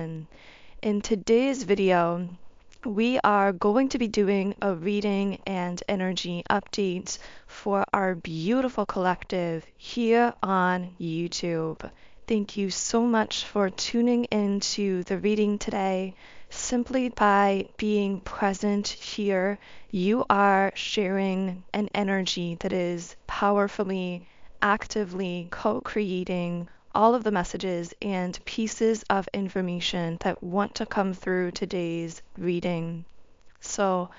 In today's video, we are going to be doing a reading and energy update for our beautiful collective here on YouTube. Thank you so much for tuning into the reading today. Simply by being present here, you are sharing an energy that is powerfully, actively co-creating all of the messages and pieces of information that want to come through today's reading. So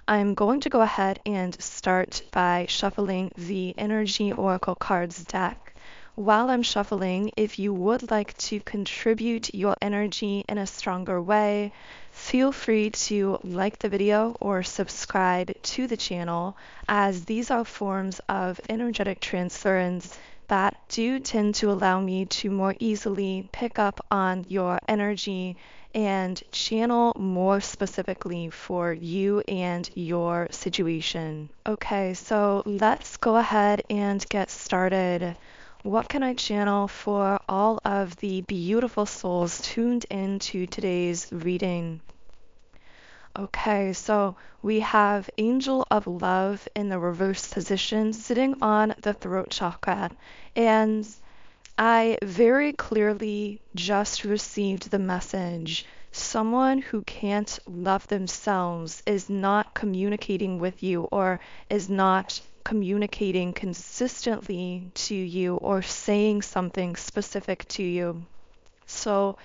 I'm going to go ahead and start by shuffling the Energy Oracle Cards deck. While I'm shuffling, if you would like to contribute your energy in a stronger way, feel free to like the video or subscribe to the channel, as these are forms of energetic transference that do tend to allow me to more easily pick up on your energy and channel more specifically for you and your situation. Okay, so let's go ahead and get started. What can I channel for all of the beautiful souls tuned into today's reading? Okay, so we have Angel of Love in the reverse position sitting on the throat chakra, and I very clearly just received the message. Someone who can't love themselves is not communicating with you or is not communicating consistently to you or saying something specific to you. So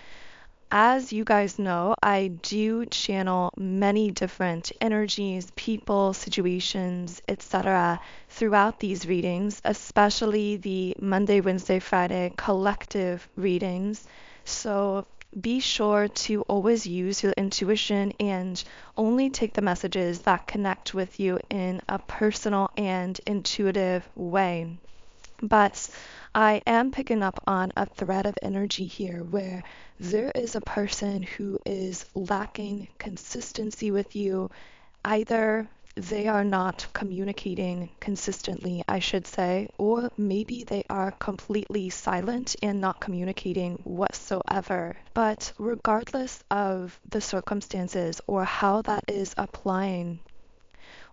as you guys know, I do channel many different energies, people, situations, etc. throughout these readings, especially the Monday, Wednesday, Friday collective readings. So be sure to always use your intuition and only take the messages that connect with you in a personal and intuitive way. But I am picking up on a thread of energy here where there is a person who is lacking consistency with you. Either they are not communicating consistently, I should say, or maybe they are completely silent and not communicating whatsoever. But regardless of the circumstances or how that is applying,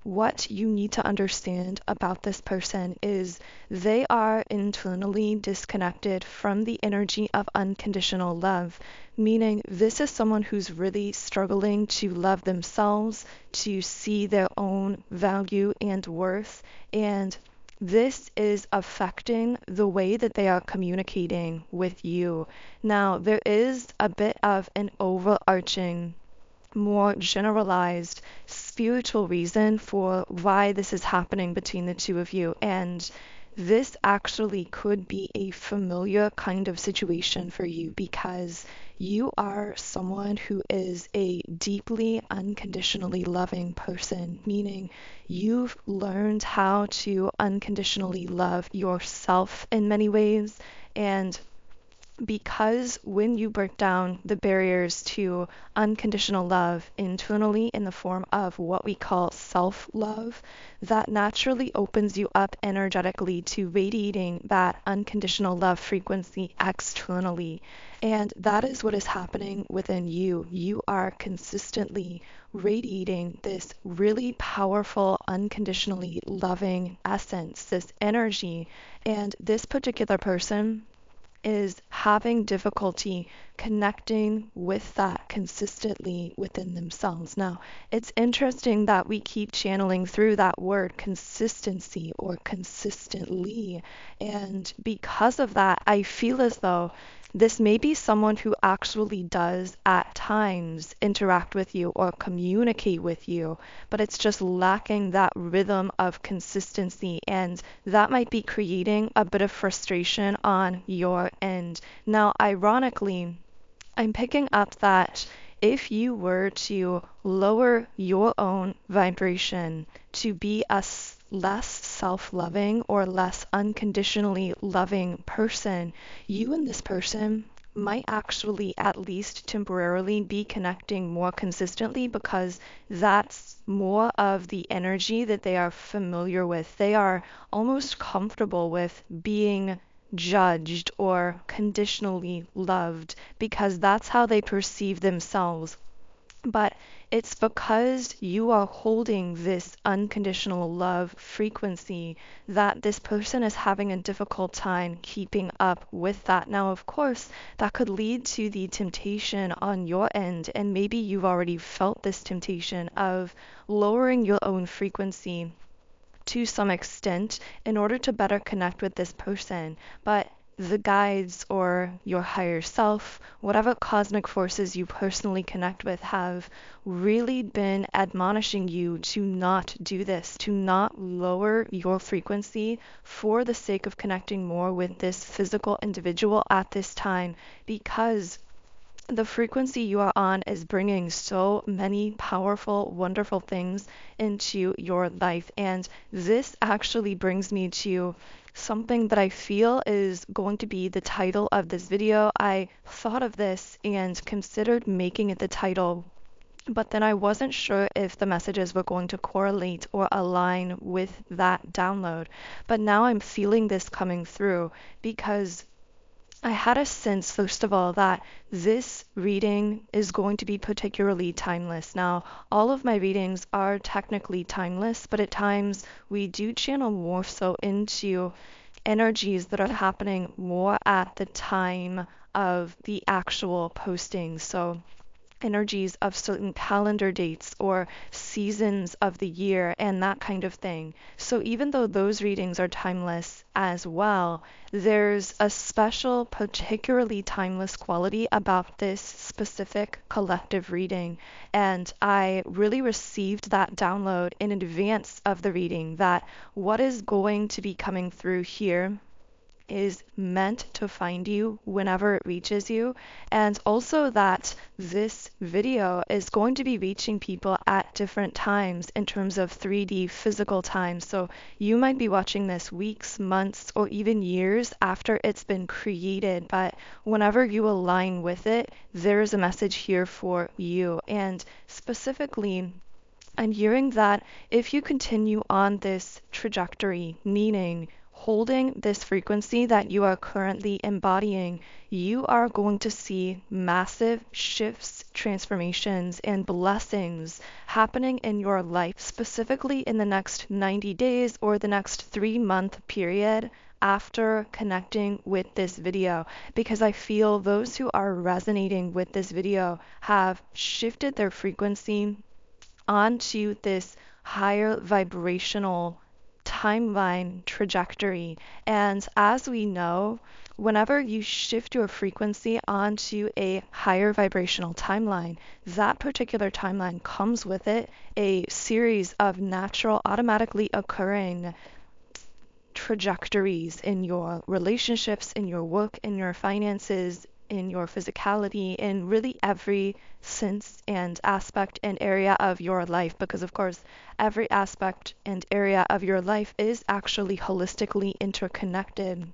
what you need to understand about this person is they are internally disconnected from the energy of unconditional love, meaning this is someone who's really struggling to love themselves, to see their own value and worth, and this is affecting the way that they are communicating with you. Now, there is a bit of an overarching, more generalized spiritual reason for why this is happening between the two of you. And this actually could be a familiar kind of situation for you because you are someone who is a deeply unconditionally loving person, meaning you've learned how to unconditionally love yourself in many ways. And because when you break down the barriers to unconditional love internally in the form of what we call self-love, that naturally opens you up energetically to radiating that unconditional love frequency externally. And that is what is happening within you. You are consistently radiating this really powerful, unconditionally loving essence, this energy. And this particular person is having difficulty connecting with that consistently within themselves. Now, it's interesting that we keep channeling through that word consistency or consistently. And because of that, I feel as though this may be someone who actually does at times interact with you or communicate with you, but it's just lacking that rhythm of consistency, and that might be creating a bit of frustration on your end. Now, ironically, I'm picking up that if you were to lower your own vibration to be a less self-loving or less unconditionally loving person, you and this person might actually at least temporarily be connecting more consistently because that's more of the energy that they are familiar with. They are almost comfortable with being judged or conditionally loved because that's how they perceive themselves. But it's because you are holding this unconditional love frequency that this person is having a difficult time keeping up with that. Now, of course, that could lead to the temptation on your end, and maybe you've already felt this temptation of lowering your own frequency to some extent in order to better connect with this person. But the guides or your higher self, whatever cosmic forces you personally connect with, have really been admonishing you to not do this, to not lower your frequency for the sake of connecting more with this physical individual at this time, because the frequency you are on is bringing so many powerful, wonderful things into your life. And this actually brings me to something that I feel is going to be the title of this video. I thought of this and considered making it the title, but then I wasn't sure if the messages were going to correlate or align with that download. But now I'm feeling this coming through because I had a sense, first of all, that this reading is going to be particularly timeless. Now, all of my readings are technically timeless, but at times we do channel more so into energies that are happening more at the time of the actual posting. So energies of certain calendar dates or seasons of the year and that kind of thing. So even though those readings are timeless as well, there's a special, particularly timeless quality about this specific collective reading. And I really received that download in advance of the reading that what is going to be coming through here is meant to find you whenever it reaches you, and also that this video is going to be reaching people at different times in terms of 3D physical time. So you might be watching this weeks, months, or even years after it's been created, but whenever you align with it, there is a message here for you. And specifically, I'm hearing that if you continue on this trajectory, meaning holding this frequency that you are currently embodying, you are going to see massive shifts, transformations, and blessings happening in your life, specifically in the next 90 days or the next 3-month period after connecting with this video, because I feel those who are resonating with this video have shifted their frequency onto this higher vibrational timeline trajectory. And as we know, whenever you shift your frequency onto a higher vibrational timeline, that particular timeline comes with it a series of natural, automatically occurring trajectories in your relationships, in your work, in your finances, in your physicality, in really every sense and aspect and area of your life. Because, of course, every aspect and area of your life is actually holistically interconnected.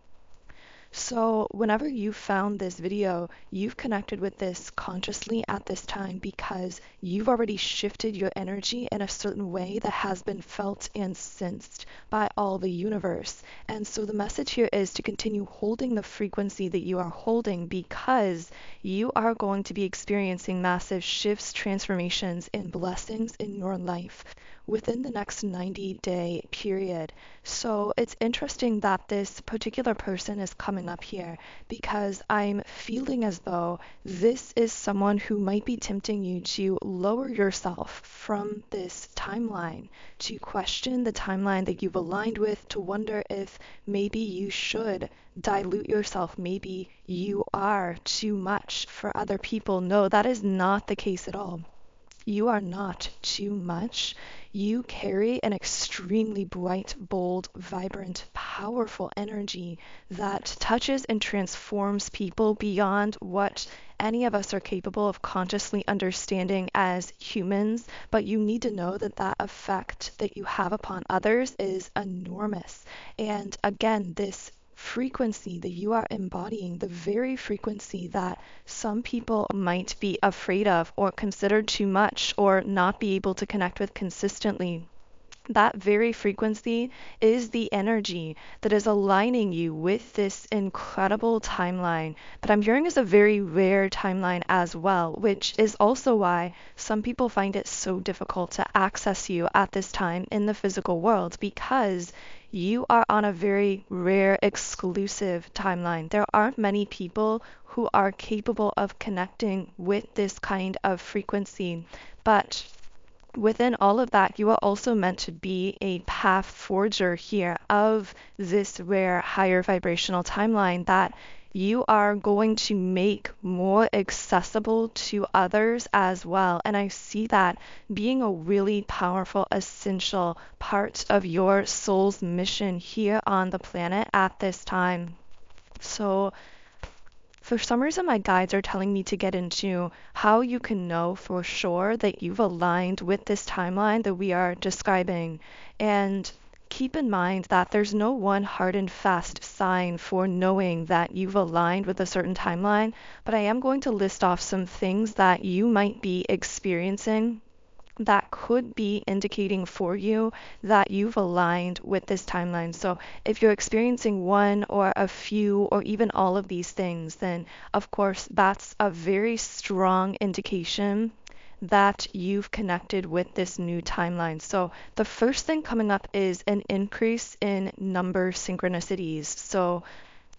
So whenever you found this video, you've connected with this consciously at this time because you've already shifted your energy in a certain way that has been felt and sensed by all the universe. And so the message here is to continue holding the frequency that you are holding, because you are going to be experiencing massive shifts, transformations, and blessings in your life within the next 90-day period. So it's interesting that this particular person is coming up here because I'm feeling as though this is someone who might be tempting you to lower yourself from this timeline, to question the timeline that you've aligned with, to wonder if maybe you should dilute yourself, maybe you are too much for other people. No, that is not the case at all. You are not too much. You carry an extremely bright, bold, vibrant, powerful energy that touches and transforms people beyond what any of us are capable of consciously understanding as humans. But you need to know that that effect that you have upon others is enormous. And again, this frequency that you are embodying, the very frequency that some people might be afraid of or consider too much or not be able to connect with consistently, That very frequency is the energy that is aligning you with this incredible timeline. But I'm hearing is a very rare timeline as well, which is also why some people find it so difficult to access you at this time in the physical world, because you are on a very rare, exclusive timeline. There aren't many people who are capable of connecting with this kind of frequency. But within all of that, you are also meant to be a path forger here of this rare higher vibrational timeline that you are going to make more accessible to others as well. And I see that being a really powerful, essential part of your soul's mission here on the planet at this time. So for some reason, my guides are telling me to get into how you can know for sure that you've aligned with this timeline that we are describing. And keep in mind that there's no one hard and fast sign for knowing that you've aligned with a certain timeline, but I am going to list off some things that you might be experiencing that could be indicating for you that you've aligned with this timeline. So if you're experiencing one or a few or even all of these things, then of course that's a very strong indication that you've connected with this new timeline. So the first thing coming up is an increase in number synchronicities. So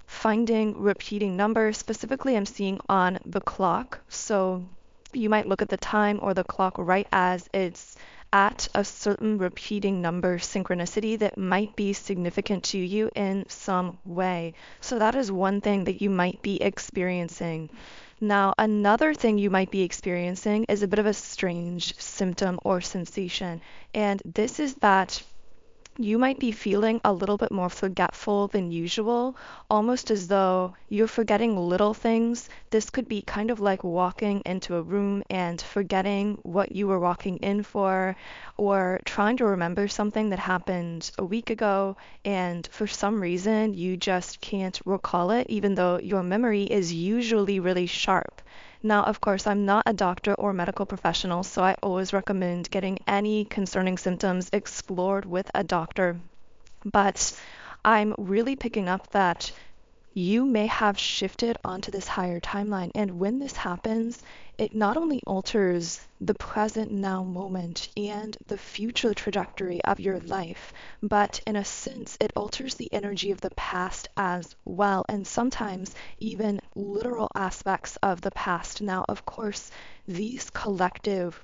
finding repeating numbers, specifically I'm seeing on the clock. So you might look at the time or the clock right as it's at a certain repeating number synchronicity that might be significant to you in some way. So that is one thing that you might be experiencing. Now, another thing you might be experiencing is a bit of a strange symptom or sensation, and this is that you might be feeling a little bit more forgetful than usual, almost as though you're forgetting little things. This could be kind of like walking into a room and forgetting what you were walking in for, or trying to remember something that happened a week ago, and for some reason you just can't recall it, even though your memory is usually really sharp. Now, of course, I'm not a doctor or medical professional, so I always recommend getting any concerning symptoms explored with a doctor. But I'm really picking up that you may have shifted onto this higher timeline. And when this happens, it not only alters the present now moment and the future trajectory of your life, but in a sense, it alters the energy of the past as well, and sometimes even literal aspects of the past. Now, of course, these collective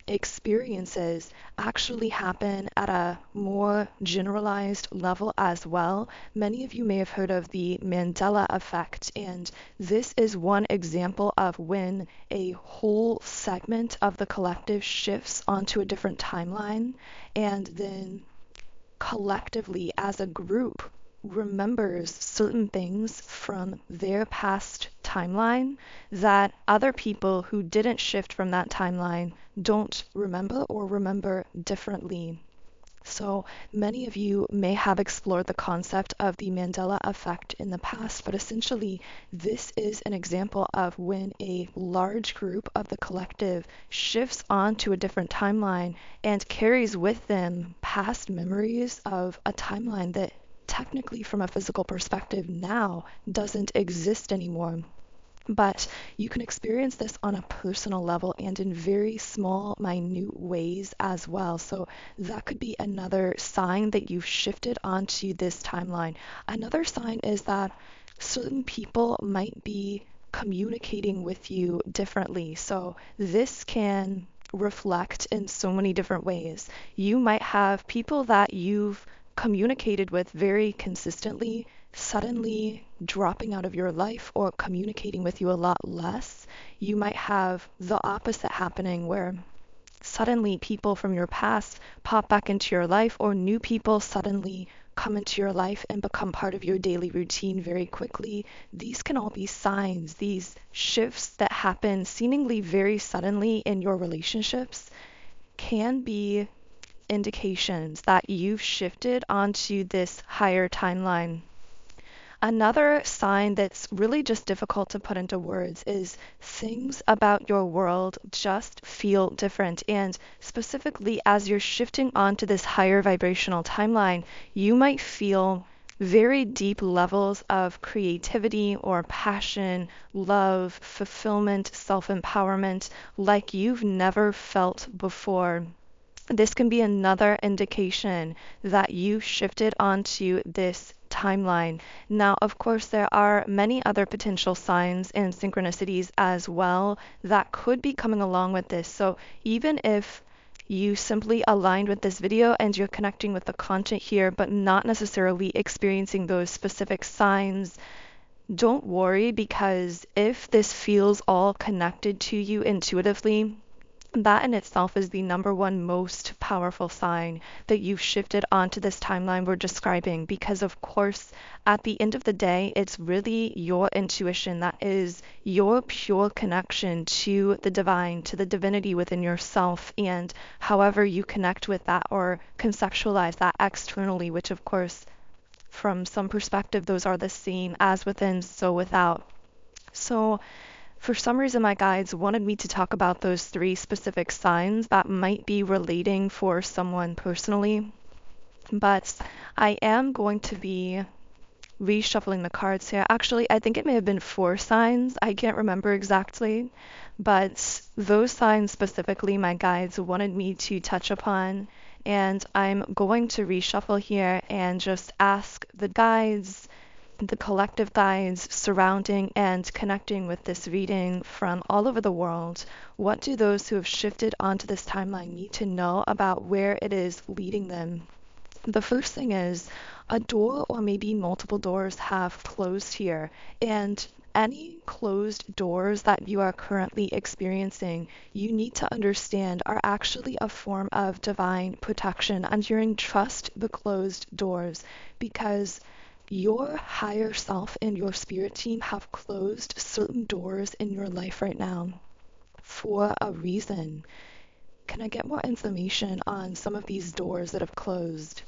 experiences actually happen at a more generalized level as well. Many of you may have heard of the Mandela effect, and this is one example of when a whole segment of the collective shifts onto a different timeline, and then collectively as a group remembers certain things from their past timeline that other people who didn't shift from that timeline don't remember or remember differently. So many of you may have explored the concept of the Mandela effect in the past, but essentially this is an example of when a large group of the collective shifts onto a different timeline and carries with them past memories of a timeline that technically from a physical perspective now doesn't exist anymore. But you can experience this on a personal level and in very small, minute ways as well. So that could be another sign that you've shifted onto this timeline. Another sign is that certain people might be communicating with you differently. So this can reflect in so many different ways. You might have people that you've communicated with very consistently suddenly dropping out of your life or communicating with you a lot less. You might have the opposite happening where suddenly people from your past pop back into your life, or new people suddenly come into your life and become part of your daily routine very quickly. These can all be signs, these shifts that happen seemingly very suddenly in your relationships can be indications that you've shifted onto this higher timeline. Another sign that's really just difficult to put into words is things about your world just feel different. And specifically, as you're shifting onto this higher vibrational timeline, you might feel very deep levels of creativity or passion, love, fulfillment, self-empowerment like you've never felt before. This can be another indication that you shifted onto this timeline. Now, of course, there are many other potential signs and synchronicities as well that could be coming along with this. So even if you simply aligned with this video and you're connecting with the content here, but not necessarily experiencing those specific signs, don't worry, because if this feels all connected to you intuitively, that in itself is the number one most powerful sign that you've shifted onto this timeline we're describing. Because, of course, at the end of the day, it's really your intuition that is your pure connection to the divine, to the divinity within yourself, and however you connect with that or conceptualize that externally, which, of course, from some perspective, those are the same as within, so without. So, for some reason, my guides wanted me to talk about those three specific signs that might be relating for someone personally, but I am going to be reshuffling the cards here. Actually, I think it may have been four signs. I can't remember exactly, but those signs specifically, my guides wanted me to touch upon, and I'm going to reshuffle here and just ask the guides, the collective guides surrounding and connecting with this reading from all over the world. What do those who have shifted onto this timeline need to know about where it is leading them? The first thing is a door or maybe multiple doors have closed here, and any closed doors that you are currently experiencing, you need to understand are actually a form of divine protection, and you're in trust the closed doors because your higher self and your spirit team have closed certain doors in your life right now for a reason. Can I get more information on some of these doors that have closed?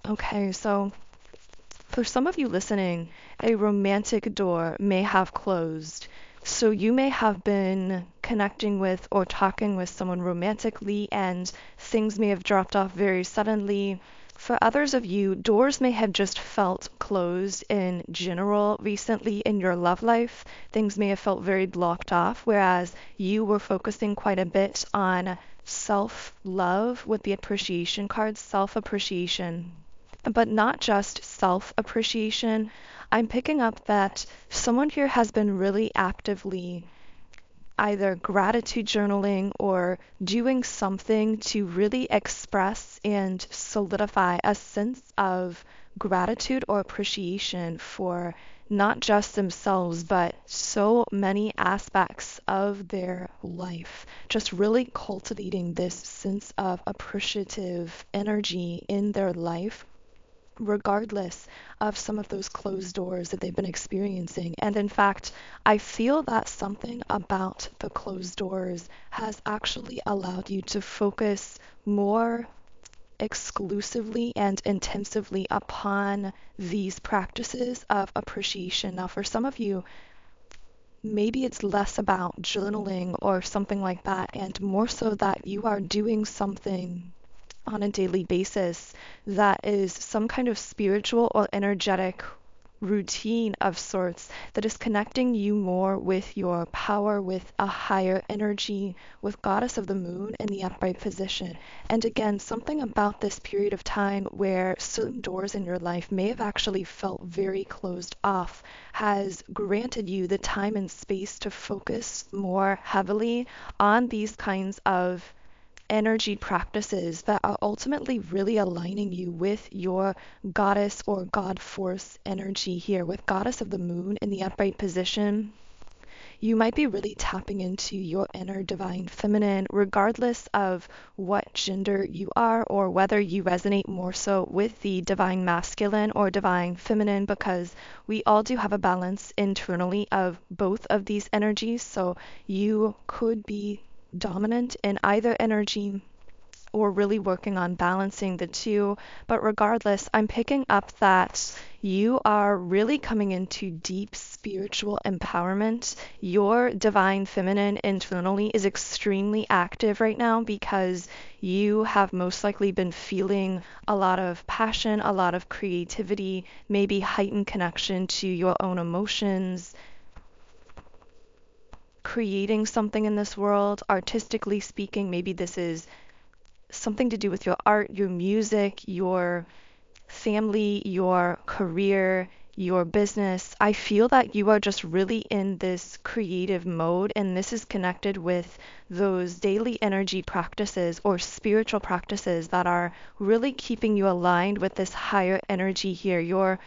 Okay, so for some of you listening, a romantic door may have closed. So you may have been connecting with or talking with someone romantically and things may have dropped off very suddenly. For others of you, doors may have just felt closed in general recently in your love life. Things may have felt very blocked off, whereas you were focusing quite a bit on self-love with the appreciation card, self-appreciation. But not just self-appreciation. I'm picking up that someone here has been really actively either gratitude journaling or doing something to really express and solidify a sense of gratitude or appreciation for not just themselves, but so many aspects of their life. Just really cultivating this sense of appreciative energy in their life, regardless of some of those closed doors that they've been experiencing. And in fact, I feel that something about the closed doors has actually allowed you to focus more exclusively and intensively upon these practices of appreciation. Now, for some of you, maybe it's less about journaling or something like that, and more so that you are doing something on a daily basis that is some kind of spiritual or energetic routine of sorts that is connecting you more with your power, with a higher energy, with Goddess of the Moon in the upright position. And again, something about this period of time where certain doors in your life may have actually felt very closed off has granted you the time and space to focus more heavily on these kinds of energy practices that are ultimately really aligning you with your goddess or god force energy here. With Goddess of the Moon in the upright position, you might be really tapping into your inner divine feminine, regardless of what gender you are or whether you resonate more so with the divine masculine or divine feminine, because we all do have a balance internally of both of these energies. So you could be dominant in either energy, or really working on balancing the two. But regardless, I'm picking up that you are really coming into deep spiritual empowerment. Your divine feminine internally is extremely active right now because you have most likely been feeling a lot of passion, a lot of creativity, maybe heightened connection to your own emotions, creating something in this world, artistically speaking. Maybe this is something to do with your art, your music, your family, your career, your business. I feel that you are just really in this creative mode, and this is connected with those daily energy practices or spiritual practices that are really keeping you aligned with this higher energy here. You're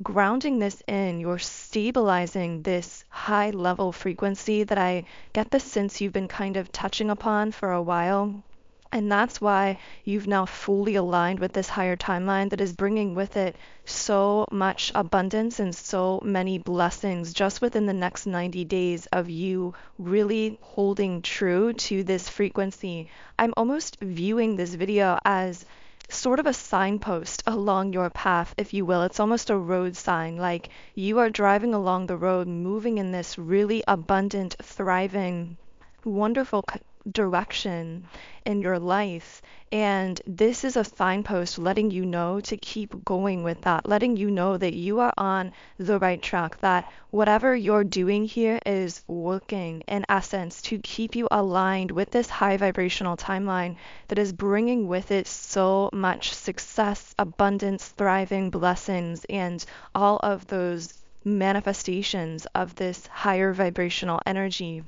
grounding this in, you're stabilizing this high level frequency that I get the sense you've been kind of touching upon for a while. And that's why you've now fully aligned with this higher timeline that is bringing with it so much abundance and so many blessings just within the next 90 days of you really holding true to this frequency. I'm almost viewing this video as sort of a signpost along your path, if you will. It's almost a road sign, like you are driving along the road, moving in this really abundant, thriving, wonderful direction in your life. And this is a signpost letting you know to keep going with that, letting you know that you are on the right track, that whatever you're doing here is working in essence to keep you aligned with this high vibrational timeline that is bringing with it so much success, abundance, thriving, blessings, and all of those manifestations of this higher vibrational energy.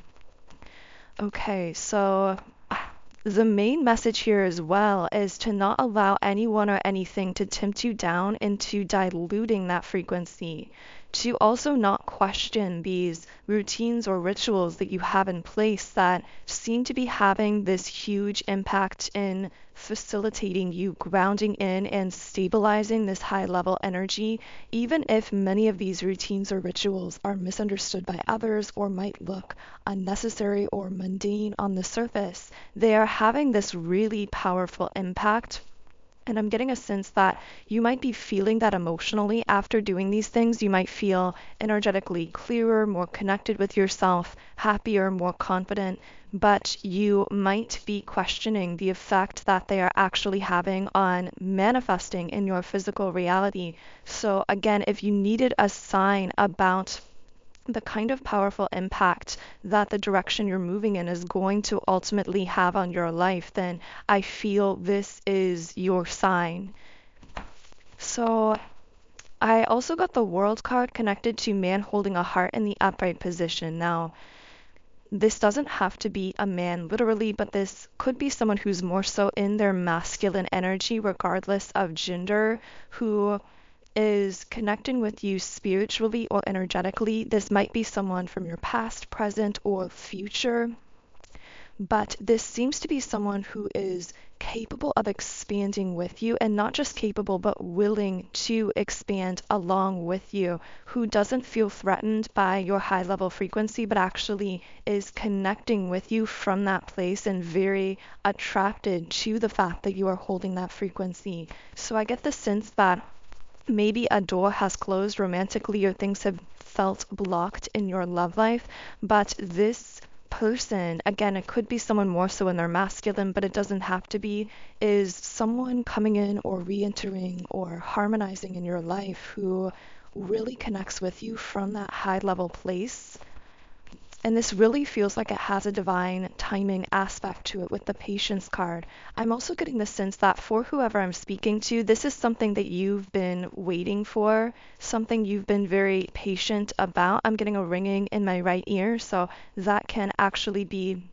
Okay, so the main message here as well is to not allow anyone or anything to tempt you down into diluting that frequency. To also not question these routines or rituals that you have in place that seem to be having this huge impact in facilitating you grounding in and stabilizing this high level energy, even if many of these routines or rituals are misunderstood by others or might look unnecessary or mundane on the surface. They are having this really powerful impact. And I'm getting a sense that you might be feeling that emotionally after doing these things. You might feel energetically clearer, more connected with yourself, happier, more confident, but you might be questioning the effect that they are actually having on manifesting in your physical reality. So again, if you needed a sign about the kind of powerful impact that the direction you're moving in is going to ultimately have on your life, then I feel this is your sign. So I also got the World card connected to man holding a heart in the upright position. Now, this doesn't have to be a man literally, but this could be someone who's more so in their masculine energy, regardless of gender, who is connecting with you spiritually or energetically. This might be someone from your past, present, or future, but this seems to be someone who is capable of expanding with you, and not just capable, but willing to expand along with you, who doesn't feel threatened by your high level frequency, but actually is connecting with you from that place and very attracted to the fact that you are holding that frequency. So I get the sense that maybe a door has closed romantically or things have felt blocked in your love life, but this person, again, it could be someone more so in their masculine, but it doesn't have to be, is someone coming in or re-entering or harmonizing in your life who really connects with you from that high level place. And this really feels like it has a divine timing aspect to it with the patience card. I'm also getting the sense that for whoever I'm speaking to, this is something that you've been waiting for, something you've been very patient about. I'm getting a ringing in my right ear, so that can actually be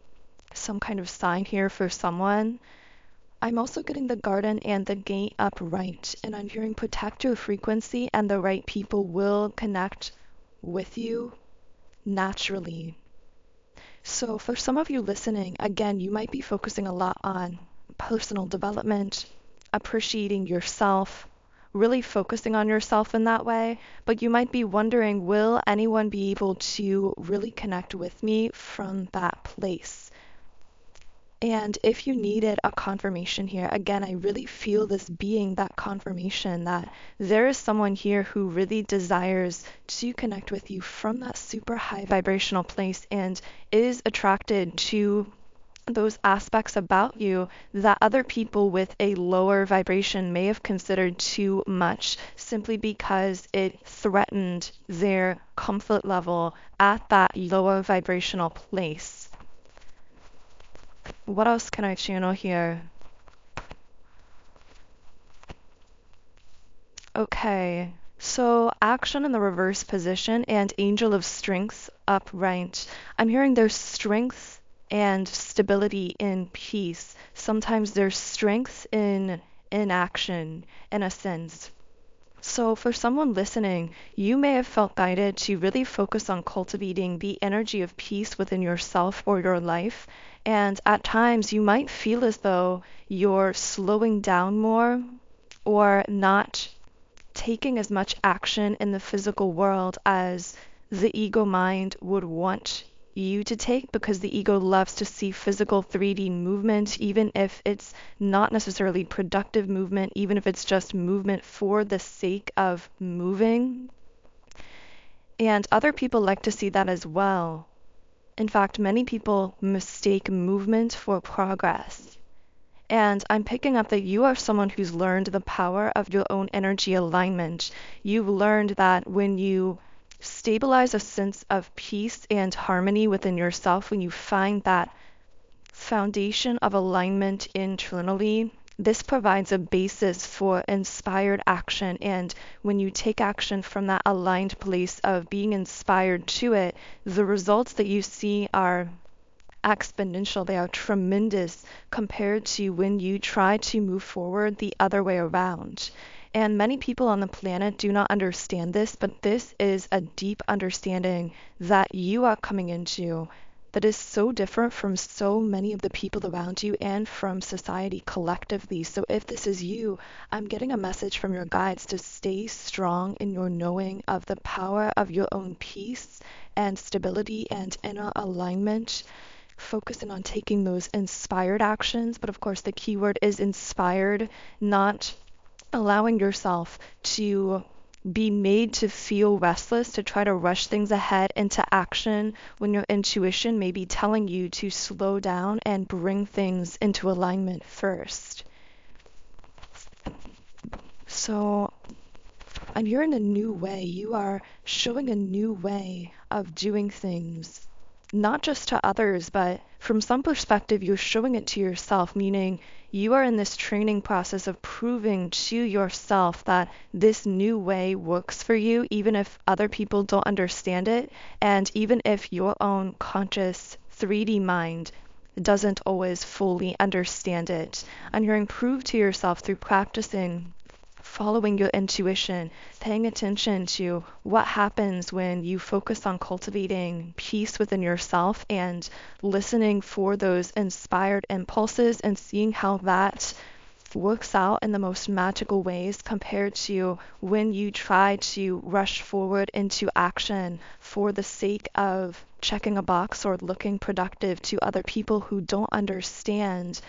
some kind of sign here for someone. I'm also getting the garden and the gate upright, and I'm hearing protect your frequency and the right people will connect with you naturally. So for some of you listening, again, you might be focusing a lot on personal development, appreciating yourself, really focusing on yourself in that way, but you might be wondering, will anyone be able to really connect with me from that place? And if you needed a confirmation here, again, I really feel this being that confirmation that there is someone here who really desires to connect with you from that super high vibrational place and is attracted to those aspects about you that other people with a lower vibration may have considered too much simply because it threatened their comfort level at that lower vibrational place. What else can I channel here? Okay, so action in the reverse position and angel of strength upright. I'm hearing there's strength and stability in peace. Sometimes there's strength in inaction, in a sense. So for someone listening, you may have felt guided to really focus on cultivating the energy of peace within yourself or your life. And at times you might feel as though you're slowing down more or not taking as much action in the physical world as the ego mind would want you to take, because the ego loves to see physical 3D movement, even if it's not necessarily productive movement, even if it's just movement for the sake of moving. And other people like to see that as well. In fact, many people mistake movement for progress. And I'm picking up that you are someone who's learned the power of your own energy alignment. You've learned that when you stabilize a sense of peace and harmony within yourself, when you find that foundation of alignment internally, this provides a basis for inspired action. And when you take action from that aligned place of being inspired to it, the results that you see are exponential. They are tremendous compared to when you try to move forward the other way around. And many people on the planet do not understand this, but this is a deep understanding that you are coming into that is so different from so many of the people around you and from society collectively. So if this is you, I'm getting a message from your guides to stay strong in your knowing of the power of your own peace and stability and inner alignment, focusing on taking those inspired actions. But of course, the key word is inspired, not allowing yourself to be made to feel restless, to try to rush things ahead into action when your intuition may be telling you to slow down and bring things into alignment first. So you're in a new way. You are showing a new way of doing things, not just to others, but from some perspective, you're showing it to yourself, meaning you are in this training process of proving to yourself that this new way works for you, even if other people don't understand it, and even if your own conscious 3D mind doesn't always fully understand it. And you're improved to yourself through practicing following your intuition, paying attention to what happens when you focus on cultivating peace within yourself and listening for those inspired impulses and seeing how that works out in the most magical ways compared to when you try to rush forward into action for the sake of checking a box or looking productive to other people who don't understand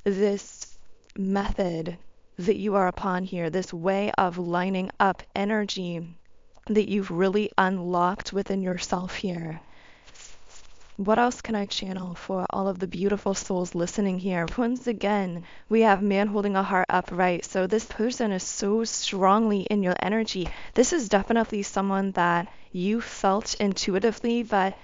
this method that you are upon here, this way of lining up energy that you've really unlocked within yourself here. What else can I channel for all of the beautiful souls listening here? Once again, we have man holding a heart upright. So this person is so strongly in your energy. This is definitely someone that you felt intuitively, but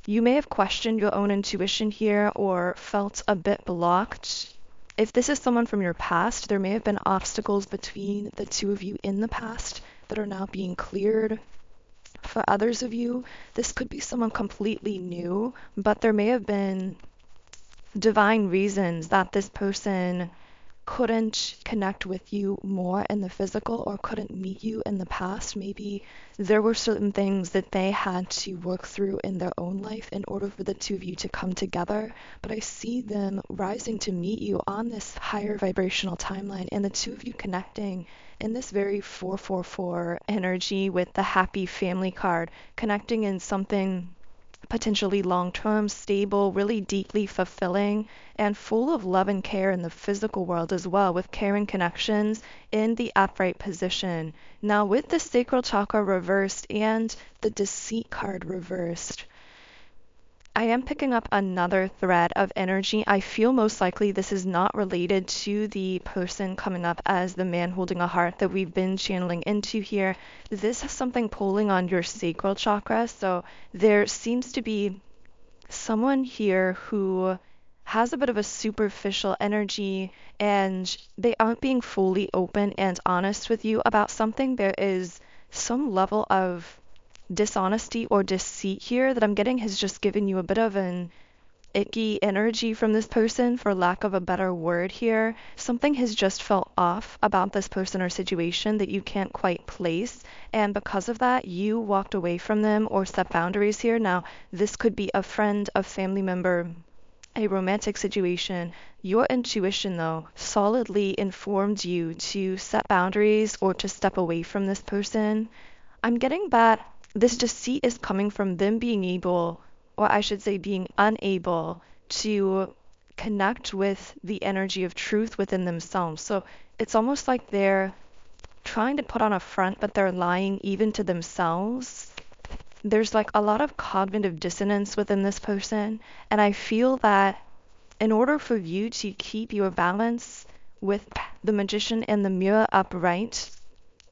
you may have questioned your own intuition here or felt a bit blocked. If this is someone from your past, there may have been obstacles between the two of you in the past that are now being cleared. For others of you, this could be someone completely new, but there may have been divine reasons that this person couldn't connect with you more in the physical or couldn't meet you in the past. Maybe there were certain things that they had to work through in their own life in order for the two of you to come together. But I see them rising to meet you on this higher vibrational timeline and the two of you connecting in this very 444 energy with the happy family card, connecting in something potentially long-term, stable, really deeply fulfilling, and full of love and care in the physical world as well, with caring connections in the upright position. Now, with the sacral chakra reversed and the deceit card reversed, I am picking up another thread of energy. I feel most likely this is not related to the person coming up as the man holding a heart that we've been channeling into here. This has something pulling on your sacral chakra. So there seems to be someone here who has a bit of a superficial energy and they aren't being fully open and honest with you about something. There is some level of dishonesty or deceit here that I'm getting has just given you a bit of an icky energy from this person, for lack of a better word here. Something has just felt off about this person or situation that you can't quite place, and because of that, you walked away from them or set boundaries here. Now, this could be a friend, a family member, a romantic situation. Your intuition, though, solidly informed you to set boundaries or to step away from this person. I'm getting that this deceit is coming from them being able, or I should say being unable, to connect with the energy of truth within themselves. So it's almost like they're trying to put on a front, but they're lying even to themselves. There's like a lot of cognitive dissonance within this person, and I feel that in order for you to keep your balance with the magician and the mirror upright,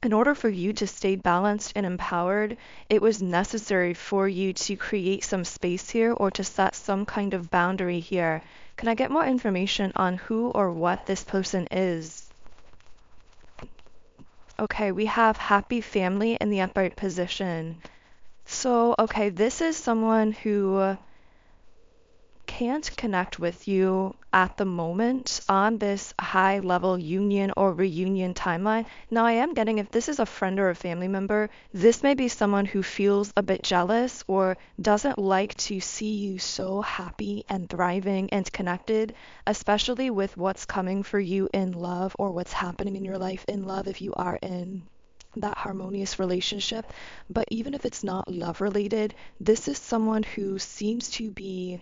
in order for you to stay balanced and empowered, it was necessary for you to create some space here or to set some kind of boundary here. Can I get more information on who or what this person is? Okay, we have happy family in the upright position. So, okay, this is someone who can't connect with you at the moment on this high level union or reunion timeline. Now, I am getting, if this is a friend or a family member, this may be someone who feels a bit jealous or doesn't like to see you so happy and thriving and connected, especially with what's coming for you in love or what's happening in your life in love if you are in that harmonious relationship. But even if it's not love related, this is someone who seems to be,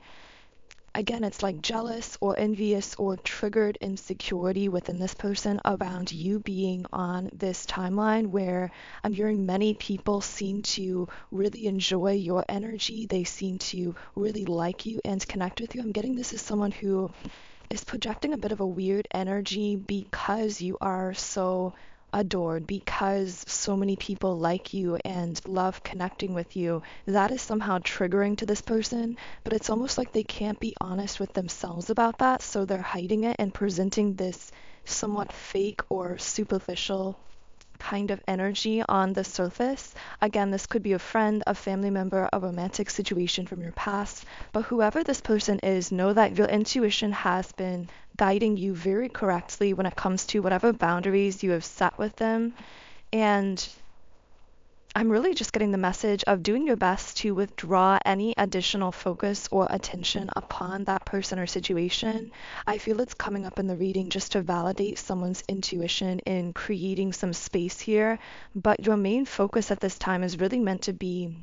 again, it's like jealous or envious or triggered insecurity within this person around you being on this timeline where I'm hearing many people seem to really enjoy your energy. They seem to really like you and connect with you. I'm getting this as someone who is projecting a bit of a weird energy because you are so adored, because so many people like you and love connecting with you. That is somehow triggering to this person, but it's almost like they can't be honest with themselves about that, so they're hiding it and presenting this somewhat fake or superficial kind of energy on the surface. Again, this could be a friend, a family member, a romantic situation from your past, but whoever this person is, know that your intuition has been guiding you very correctly when it comes to whatever boundaries you have set with them. And I'm really just getting the message of doing your best to withdraw any additional focus or attention upon that person or situation. I feel it's coming up in the reading just to validate someone's intuition in creating some space here, but your main focus at this time is really meant to be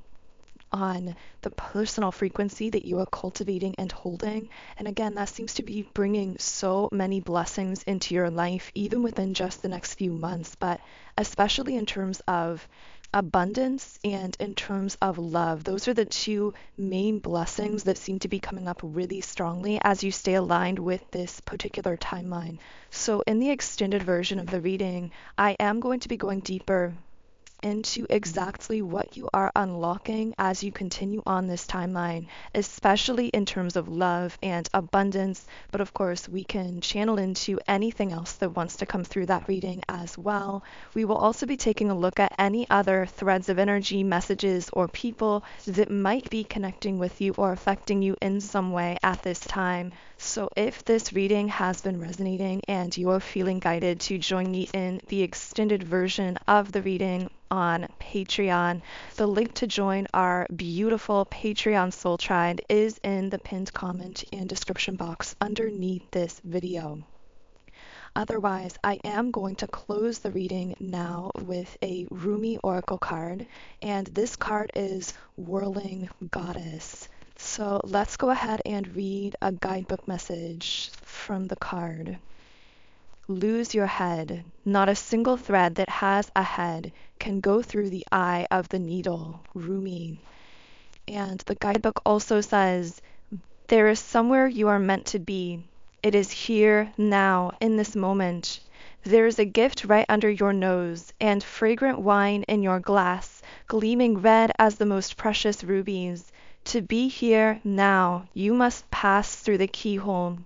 on the personal frequency that you are cultivating and holding. And again, that seems to be bringing so many blessings into your life, even within just the next few months, but especially in terms of abundance and in terms of love. Those are the two main blessings that seem to be coming up really strongly as you stay aligned with this particular timeline. So in the extended version of the reading, I am going to be going deeper into exactly what you are unlocking as you continue on this timeline, especially in terms of love and abundance. But of course, we can channel into anything else that wants to come through that reading as well. We will also be taking a look at any other threads of energy, messages, or people that might be connecting with you or affecting you in some way at this time. So if this reading has been resonating and you're feeling guided to join me in the extended version of the reading on Patreon, the link to join our beautiful Patreon Soul Tribe is in the pinned comment and description box underneath this video. Otherwise, I am going to close the reading now with a Rumi Oracle card, and this card is Whirling Goddess. So let's go ahead and read a guidebook message from the card. Lose your head. Not a single thread that has a head can go through the eye of the needle. Rumi. And the guidebook also says, there is somewhere you are meant to be. It is here, now, in this moment. There is a gift right under your nose, and fragrant wine in your glass, gleaming red as the most precious rubies. To be here, now, you must pass through the keyhole.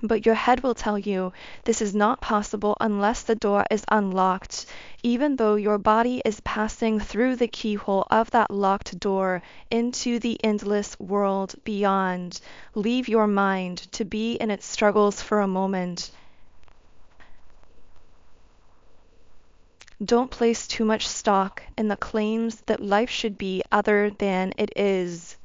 But your head will tell you this is not possible unless the door is unlocked, even though your body is passing through the keyhole of that locked door into the endless world beyond. Leave your mind to be in its struggles for a moment. Don't place too much stock in the claims that life should be other than it is.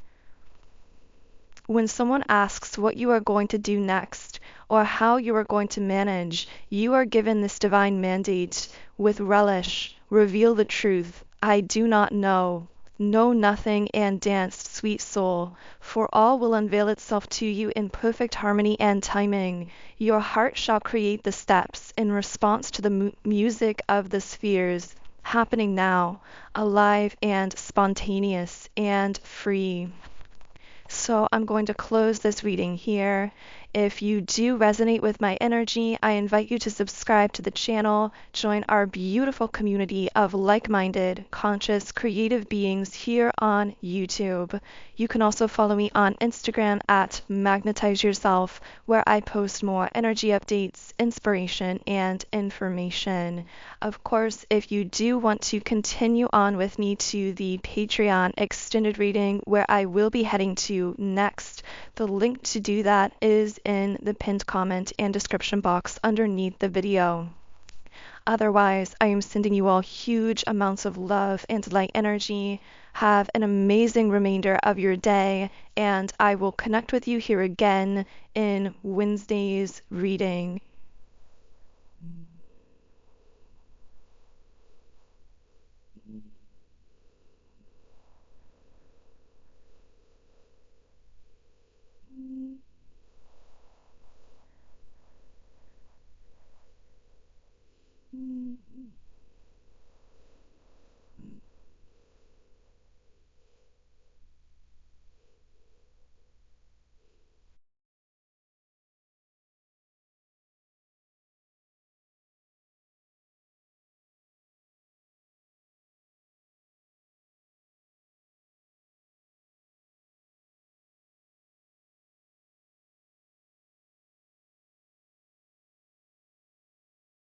When someone asks what you are going to do next or how you are going to manage, you are given this divine mandate with relish. Reveal the truth. I do not know. Know nothing and dance, sweet soul, for all will unveil itself to you in perfect harmony and timing. Your heart shall create the steps in response to the music of the spheres, happening now, alive and spontaneous and free. So I'm going to close this reading here. If you do resonate with my energy, I invite you to subscribe to the channel, join our beautiful community of like-minded, conscious, creative beings here on YouTube. You can also follow me on Instagram at Magnetize Yourself, where I post more energy updates, inspiration, and information. Of course, if you do want to continue on with me to the Patreon extended reading, where I will be heading to next, the link to do that is in the pinned comment and description box underneath the video. Otherwise, I am sending you all huge amounts of love and light energy. Have an amazing remainder of your day, and I will connect with you here again in Wednesday's reading.